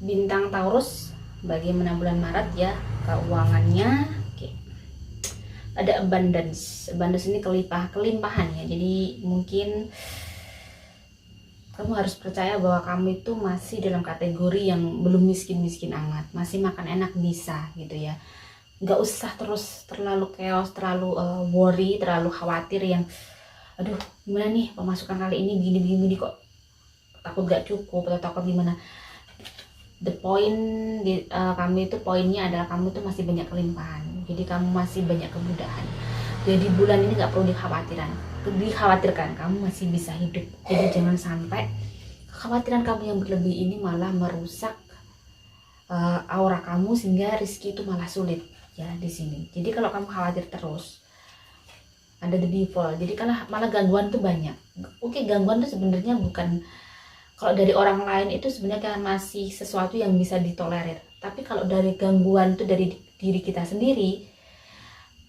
Bintang Taurus, bagaimana bulan Maret ya keuangannya? Oke. Ada abundance. Abundance ini kelimpahan ya. Jadi mungkin kamu harus percaya bahwa kamu itu masih dalam kategori yang belum miskin-miskin amat, masih makan enak bisa gitu ya. Nggak usah terus terlalu chaos, terlalu worry, terlalu khawatir yang aduh gimana nih pemasukan kali ini gini kok takut gak cukup atau takut gimana. The point kamu itu poinnya adalah kamu itu masih banyak kelimpahan, jadi kamu masih banyak kemudahan. Jadi bulan ini nggak perlu dikhawatirkan, kamu masih bisa hidup. Jadi jangan sampai kekhawatiran kamu yang berlebih ini malah merusak aura kamu sehingga rezeki itu malah sulit ya di sini. Jadi kalau kamu khawatir terus ada the devil, jadi malah gangguan tuh banyak. Oke, gangguan tuh sebenarnya bukan, kalau dari orang lain itu sebenarnya kan masih sesuatu yang bisa ditolerir, tapi kalau dari gangguan tuh dari diri kita sendiri,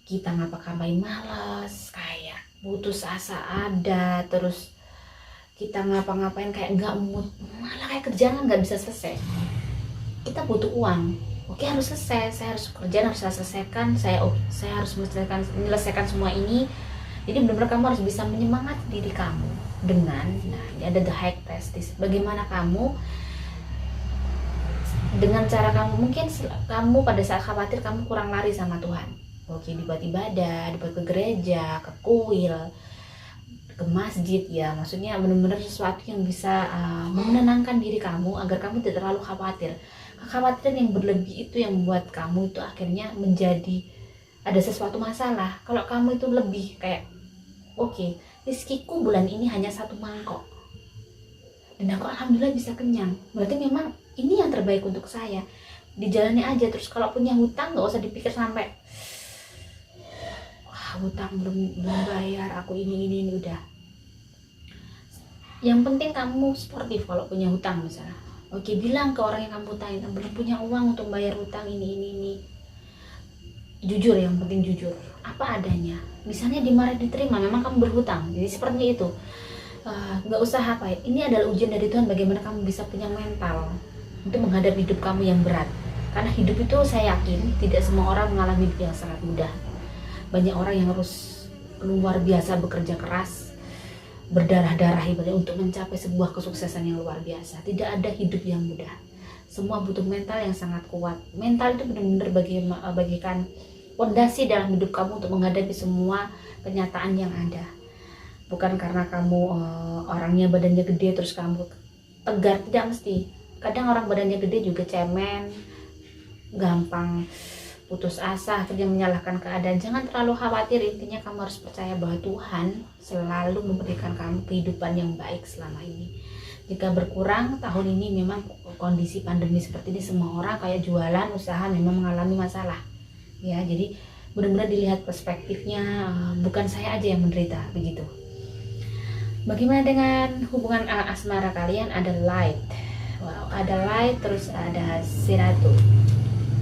kita ngapa-ngapain malas, kayak putus asa ada, terus kita ngapa-ngapain kayak nggak mood, malah kayak kerjaan nggak bisa selesai. Kita butuh uang, oke harus selesai, saya harus kerjaan harus saya selesaikan, saya harus menyelesaikan semua ini. Jadi benar-benar kamu harus bisa menyemangati diri kamu dengan, nah ini ada the high prestige. Bagaimana kamu dengan cara kamu, mungkin kamu pada saat khawatir kamu kurang lari sama Tuhan. Oke, dibuat ibadah, dibuat ke gereja, ke kuil, ke masjid ya. Maksudnya benar-benar sesuatu yang bisa menenangkan diri kamu agar kamu tidak terlalu khawatir. Kekhawatiran yang berlebih itu yang membuat kamu itu akhirnya menjadi ada sesuatu masalah. Kalau kamu itu lebih kayak oke, rizkiku bulan ini hanya 1 mangkok dan aku alhamdulillah bisa kenyang, berarti memang ini yang terbaik untuk saya, dijalani aja. Terus kalau punya hutang nggak usah dipikir sampai hutang belum bayar, aku ini udah. Yang penting kamu sportif kalau punya hutang misalnya. Oke, bilang ke orang yang kamu hutangin, belum punya uang untuk bayar hutang ini. Jujur, yang penting jujur, apa adanya. Misalnya dimarah diterima, memang kamu berhutang, jadi seperti itu. Nggak usah apa ya. Ini adalah ujian dari Tuhan, bagaimana kamu bisa punya mental untuk menghadapi hidup kamu yang berat. Karena hidup itu saya yakin tidak semua orang mengalami hidup yang sangat mudah. Banyak orang yang harus luar biasa bekerja keras, berdarah-darah ibaratnya untuk mencapai sebuah kesuksesan yang luar biasa. Tidak ada hidup yang mudah. Semua butuh mental yang sangat kuat. Mental itu benar-benar bagikan fondasi dalam hidup kamu untuk menghadapi semua kenyataan yang ada. Bukan karena kamu orangnya badannya gede terus kamu tegar, tidak mesti. Kadang orang badannya gede juga cemen, gampang putus asa, akhirnya menyalahkan keadaan. Jangan terlalu khawatir, intinya kamu harus percaya bahwa Tuhan selalu memberikan kamu kehidupan yang baik selama ini. Jika berkurang tahun ini, memang kondisi pandemi seperti ini semua orang kayak jualan, usaha memang mengalami masalah ya. Jadi benar-benar dilihat perspektifnya, bukan saya aja yang menderita begitu. Bagaimana dengan hubungan asmara kalian? Ada light, wow, ada light, terus ada siratu,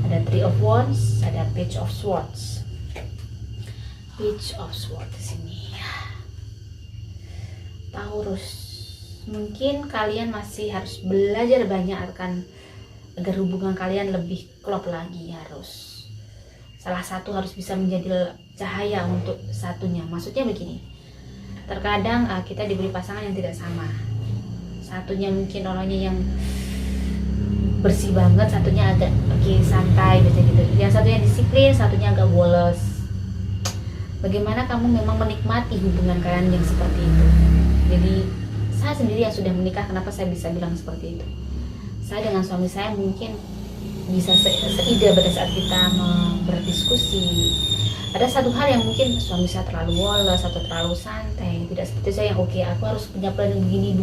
ada Three of Wands, ada Page of Swords. Page of Swords di sini. Taurus, mungkin kalian masih harus belajar banyak agar hubungan kalian lebih klop lagi. Harus salah satu harus bisa menjadi cahaya untuk satunya. Maksudnya begini, terkadang kita diberi pasangan yang tidak sama. Satunya mungkin orangnya yang bersih banget, satunya agak santai biasa gitu. Yang satunya disiplin, satunya agak bolos. Bagaimana kamu memang menikmati hubungan kalian yang seperti itu. Jadi saya sendiri yang sudah menikah, kenapa saya bisa bilang seperti itu? Saya dengan suami saya mungkin bisa seide pada saat kita berdiskusi. Ada satu hal yang mungkin suami saya terlalu bolos atau terlalu santai, tidak seperti saya yang oke, aku harus punya plan begini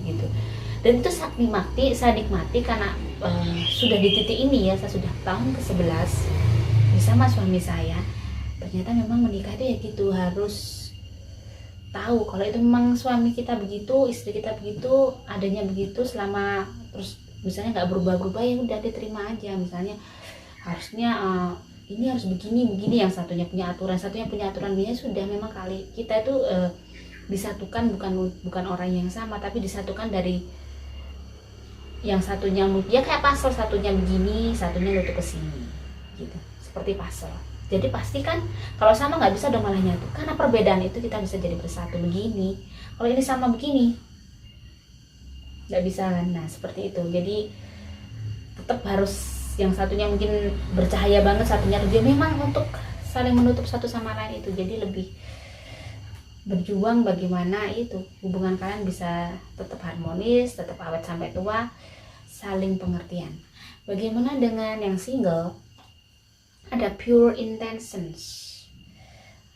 gitu. Dan itu saya nikmati karena sudah di titik ini ya, saya sudah tahun ke-11 bersama suami saya. Ternyata memang menikah itu ya gitu, harus tahu kalau itu memang suami kita begitu, istri kita begitu, adanya begitu selama terus misalnya nggak berubah-ubah, ya udah diterima aja. Misalnya harusnya ini harus begini, yang satunya punya aturan dia sudah, memang kali kita itu disatukan bukan orang yang sama, tapi disatukan dari yang satunya ya kayak puzzle, satunya begini, satunya nutup ke sini gitu, seperti puzzle. Jadi pasti kan kalau sama nggak bisa dong malah nyatu, karena perbedaan itu kita bisa jadi bersatu begini. Kalau ini sama begini nggak bisa kan. Nah seperti itu, jadi tetap harus yang satunya mungkin bercahaya banget, satunya lebih, memang untuk saling menutup satu sama lain itu. Jadi lebih berjuang bagaimana itu hubungan kalian bisa tetap harmonis, tetap awet sampai tua, saling pengertian. Bagaimana dengan yang single? Ada pure intentions.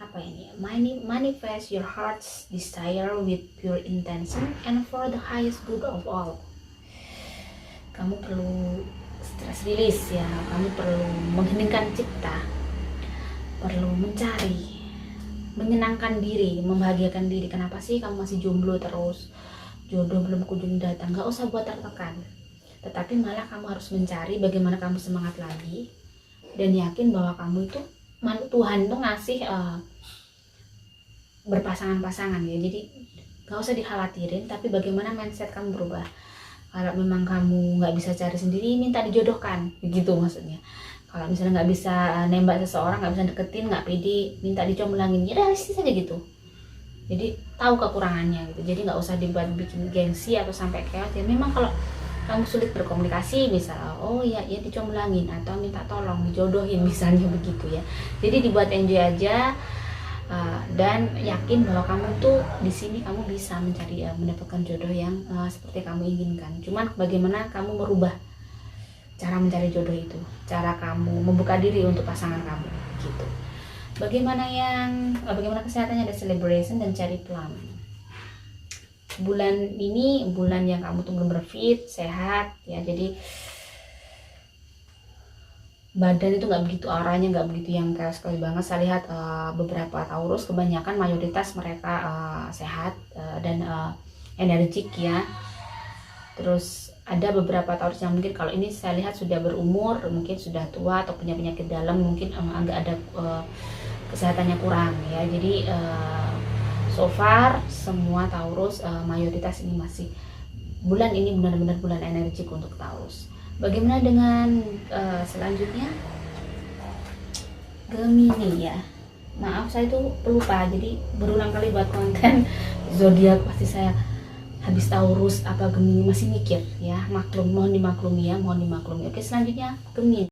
Apa ini? Manifest your heart's desire with pure intention and for the highest good of all. Kamu perlu stress release ya, kamu perlu mengheningkan cipta, perlu mencari, menyenangkan diri, membahagiakan diri. Kenapa sih kamu masih jomblo terus, jodoh belum kunjung datang? Gak usah buat tertekan, tetapi malah kamu harus mencari bagaimana kamu semangat lagi dan yakin bahwa kamu itu Tuhan tuh ngasih berpasangan-pasangan ya. Jadi gak usah dikhawatirin, tapi bagaimana mindset kamu berubah. Kalau memang kamu nggak bisa cari sendiri, minta dijodohkan, begitu maksudnya. Kalau misalnya nggak bisa nembak seseorang, nggak bisa deketin, nggak pede, minta dicomblangin, ya realistis aja gitu. Jadi tahu kekurangannya gitu. Jadi nggak usah dibuat bikin gengsi atau sampai chaos. Ya memang kalau kamu sulit berkomunikasi, bisa oh ya dicomblangin atau minta tolong dijodohin misalnya begitu ya. Jadi dibuat enjoy aja. Dan yakin bahwa kamu tuh di sini kamu bisa mencari mendapatkan jodoh yang seperti kamu inginkan. Cuman bagaimana kamu merubah cara mencari jodoh itu, cara kamu membuka diri untuk pasangan kamu gitu. Bagaimana kesehatannya? Ada celebration dan cherry plum. Bulan ini bulan yang kamu tuh benar-benar fit, sehat ya. Jadi badan itu nggak begitu, arahnya nggak begitu yang kayak sekali banget. Saya lihat beberapa Taurus, kebanyakan mayoritas mereka sehat dan energik ya. Terus ada beberapa Taurus yang mungkin kalau ini saya lihat sudah berumur, mungkin sudah tua atau punya penyakit dalam, mungkin agak ada kesehatannya kurang ya. Jadi so far semua Taurus mayoritas ini masih, bulan ini benar-benar bulan energik untuk Taurus. Bagaimana dengan selanjutnya? Gemini ya. Maaf saya itu pelupa, jadi berulang kali buat konten zodiak pasti saya habis Taurus apa Gemini masih mikir ya. Mohon dimaklumi ya, mohon dimaklumi. Oke, selanjutnya Gemini.